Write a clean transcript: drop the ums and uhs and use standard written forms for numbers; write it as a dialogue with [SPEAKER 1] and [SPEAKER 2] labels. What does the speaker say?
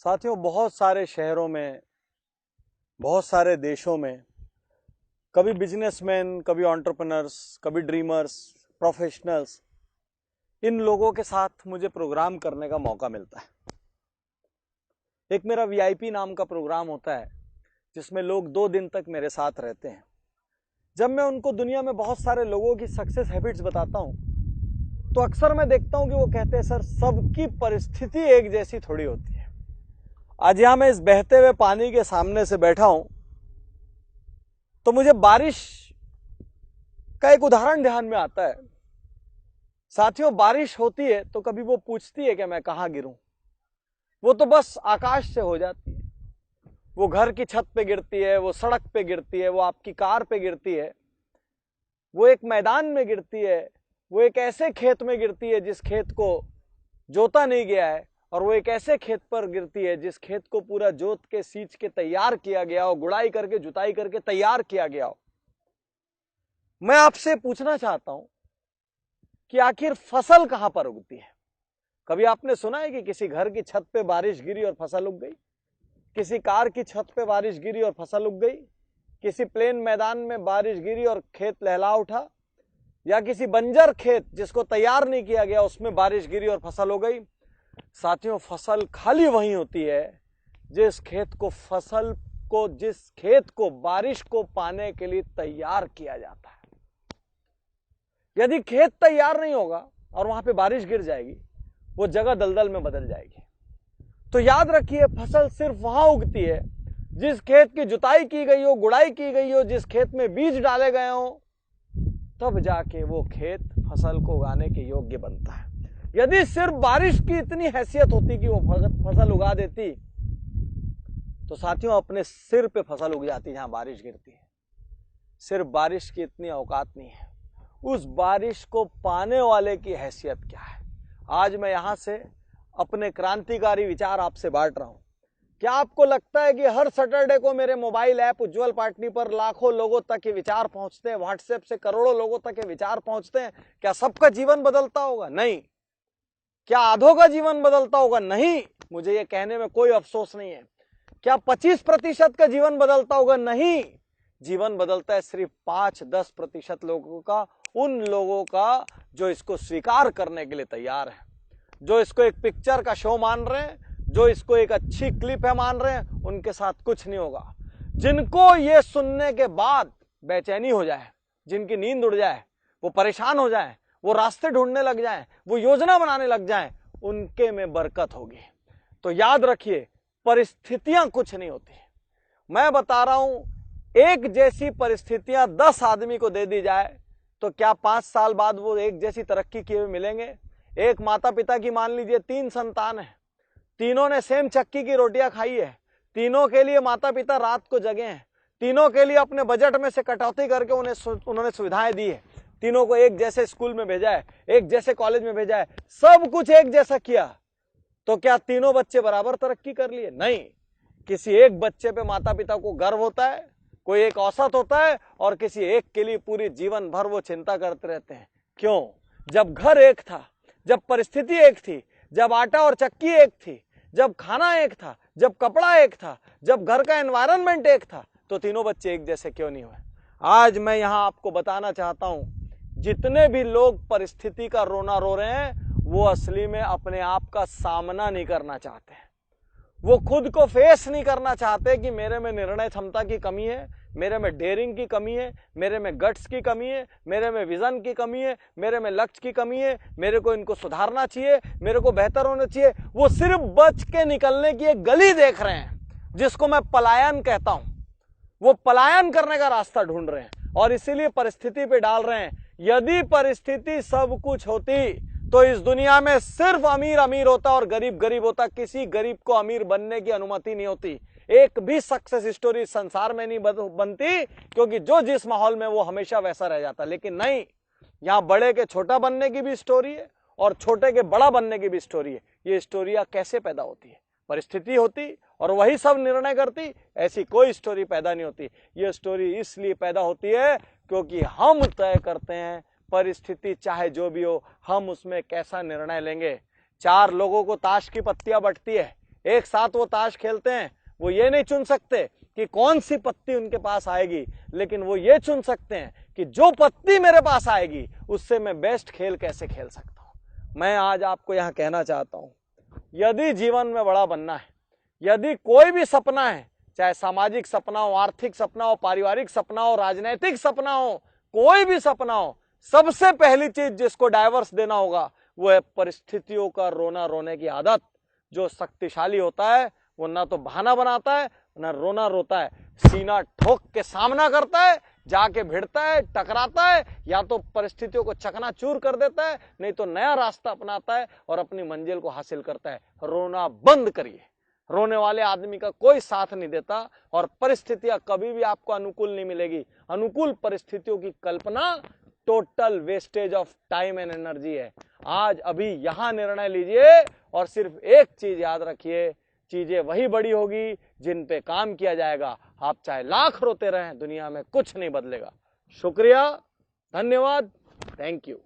[SPEAKER 1] साथियों, बहुत सारे शहरों में, बहुत सारे देशों में कभी बिजनेसमैन, कभी एंटरप्रेन्योर्स, कभी ड्रीमर्स, प्रोफेशनल्स, इन लोगों के साथ मुझे प्रोग्राम करने का मौका मिलता है। एक मेरा वीआईपी नाम का प्रोग्राम होता है जिसमें लोग 2 दिन तक मेरे साथ रहते हैं। जब मैं उनको दुनिया में बहुत सारे लोगों की सक्सेस हैबिट्स बताता हूं तो अक्सर मैं देखता हूं कि वो कहते हैं, सर सबकी परिस्थिति एक जैसी थोड़ी होती है। आज यहां मैं इस बहते हुए पानी के सामने से बैठा हूं तो मुझे बारिश का एक उदाहरण ध्यान में आता है। साथियों, बारिश होती है तो कभी वो पूछती है कि मैं कहां गिरूं। वो तो बस आकाश से हो जाती है। वो घर की छत पे गिरती है, वो सड़क पे गिरती है, वो आपकी कार पे गिरती है, वो एक मैदान में गिरती है, वो एक ऐसे खेत में गिरती है जिस खेत को जोता नहीं गया है, और वो एक ऐसे खेत पर गिरती है जिस खेत को पूरा जोत के सींच के तैयार किया गया हो, गुड़ाई करके जुताई करके तैयार किया गया हो। मैं आपसे पूछना चाहता हूं कि आखिर फसल कहां पर उगती है? कभी आपने सुना है कि किसी घर की छत पे बारिश गिरी और फसल उग गई? किसी कार की छत पे बारिश गिरी और फसल उग गई? किसी प्लेन मैदान में बारिश गिरी और खेत लहला उठा? या किसी बंजर खेत जिसको तैयार नहीं किया गया उसमें बारिश गिरी और फसल हो गई? साथियों, फसल खाली वहीं होती है जिस खेत को बारिश को पाने के लिए तैयार किया जाता है। यदि खेत तैयार नहीं होगा और वहां पे बारिश गिर जाएगी, वो जगह दलदल में बदल जाएगी। तो याद रखिए, फसल सिर्फ वहां उगती है जिस खेत की जुताई की गई हो, गुड़ाई की गई हो, जिस खेत में बीज डाले गए हो, तब जाके वो खेत फसल को उगाने के योग्य बनता है। यदि सिर्फ बारिश की इतनी हैसियत होती कि वो फसल उगा देती तो साथियों अपने सिर पे फसल उग जाती जहां बारिश गिरती है। सिर्फ बारिश की इतनी औकात नहीं है, उस बारिश को पाने वाले की हैसियत क्या है। आज मैं यहां से अपने क्रांतिकारी विचार आपसे बांट रहा हूं। क्या आपको लगता है कि हर सैटरडे को मेरे मोबाइल ऐप उज्जवल पार्टनी पर लाखों लोगों तक के विचार पहुंचते हैं? व्हाट्सएप से करोड़ों लोगों तक के विचार पहुंचते हैं? क्या सबका जीवन बदलता होगा? नहीं। क्या आधों का जीवन बदलता होगा? नहीं। मुझे यह कहने में कोई अफसोस नहीं है। क्या 25% का जीवन बदलता होगा? नहीं। जीवन बदलता है सिर्फ 5-10% लोगों का, उन लोगों का जो इसको स्वीकार करने के लिए तैयार है, जो इसको एक पिक्चर का शो मान रहे हैं, जो इसको एक अच्छी क्लिप है मान रहे हैं। उनके साथ कुछ नहीं होगा। जिनको ये सुनने के बाद बेचैनी हो जाए, जिनकी नींद उड़ जाए, वो परेशान हो जाए, वो रास्ते ढूंढने लग जाएं, वो योजना बनाने लग जाएं, उनके में बरकत होगी। तो याद रखिए, परिस्थितियां कुछ नहीं होती। मैं बता रहा हूं, एक जैसी परिस्थितियां 10 आदमी को दे दी जाए तो क्या 5 साल बाद वो एक जैसी तरक्की किए हुए मिलेंगे? एक माता पिता की मान लीजिए 3 संतान है, तीनों ने सेम चक्की की रोटियां खाई है, तीनों के लिए माता पिता रात को जगे हैं, तीनों के लिए अपने बजट में से कटौती करके उन्होंने सुविधाएं दी है, तीनों को एक जैसे स्कूल में भेजा है, एक जैसे कॉलेज में भेजा है, सब कुछ एक जैसा किया, तो क्या तीनों बच्चे बराबर तरक्की कर लिए? नहीं। किसी एक बच्चे पे माता पिता को गर्व होता है, कोई एक औसत होता है, और किसी एक के लिए पूरी जीवन भर वो चिंता करते रहते हैं। क्यों? जब घर एक था, जब परिस्थिति एक थी, जब आटा और चक्की एक थी, जब खाना एक था, जब कपड़ा एक था, जब घर का एनवायरनमेंट एक था, तो तीनों बच्चे एक जैसे क्यों नहीं हुए? आज मैं यहां आपको बताना चाहता हूं, जितने भी लोग परिस्थिति का रोना रो रहे हैं, वो असली में अपने आप का सामना नहीं करना चाहते। वो खुद को फेस नहीं करना चाहते कि मेरे में निर्णय क्षमता की कमी है, मेरे में डेयरिंग की कमी है, मेरे में गट्स की कमी है, मेरे में विजन की कमी है, मेरे में लक्ष्य की कमी है, मेरे को इनको सुधारना चाहिए, मेरे को बेहतर होना चाहिए। वो सिर्फ बच के निकलने की एक गली देख रहे हैं जिसको मैं पलायन कहता हूं। वो पलायन करने का रास्ता ढूंढ रहे हैं और इसीलिए परिस्थिति पे डाल रहे हैं। यदि परिस्थिति सब कुछ होती तो इस दुनिया में सिर्फ अमीर अमीर होता और गरीब गरीब होता। किसी गरीब को अमीर बनने की अनुमति नहीं होती। एक भी सक्सेस स्टोरी संसार में नहीं बनती, क्योंकि जो जिस माहौल में वो हमेशा वैसा रह जाता। लेकिन नहीं, यहां बड़े के छोटा बनने की भी स्टोरी है और छोटे के बड़ा बनने की भी स्टोरी है। ये स्टोरियां कैसे पैदा होती है? परिस्थिति होती और वही सब निर्णय करती, ऐसी कोई स्टोरी पैदा नहीं होती। ये स्टोरी इसलिए पैदा होती है क्योंकि हम तय करते हैं, परिस्थिति चाहे जो भी हो, हम उसमें कैसा निर्णय लेंगे। 4 लोगों को ताश की पत्तियां बंटती है, एक साथ वो ताश खेलते हैं, वो ये नहीं चुन सकते कि कौन सी पत्ती उनके पास आएगी, लेकिन वो ये चुन सकते हैं कि जो पत्ती मेरे पास आएगी उससे मैं बेस्ट खेल कैसे खेल सकता हूं। मैं आज आपको यहां कहना चाहता हूं, यदि जीवन में बड़ा बनना है, यदि कोई भी सपना है, चाहे सामाजिक सपना हो, आर्थिक सपना हो, पारिवारिक सपना हो, राजनीतिक सपना हो, कोई भी सपना हो, सबसे पहली चीज जिसको डाइवर्स देना होगा वो है परिस्थितियों का रोना रोने की आदत। जो शक्तिशाली होता है वो ना तो बहाना बनाता है ना रोना रोता है, सीना ठोक के सामना करता है, जाके भिड़ता है, टकराता है, या तो परिस्थितियों को चकनाचूर कर देता है, नहीं तो नया रास्ता अपनाता है और अपनी मंजिल को हासिल करता है। रोना बंद करिए। रोने वाले आदमी का कोई साथ नहीं देता और परिस्थितियां कभी भी आपको अनुकूल नहीं मिलेगी। अनुकूल परिस्थितियों की कल्पना total wastage of time and energy है। आज अभी यहां निर्णय लीजिए और सिर्फ एक चीज याद रखिए, चीजें वही बड़ी होगी जिन पे काम किया जाएगा। आप चाहे लाख रोते रहें, दुनिया में कुछ नहीं बदलेगा। शुक्रिया, धन्यवाद, थैंक यू।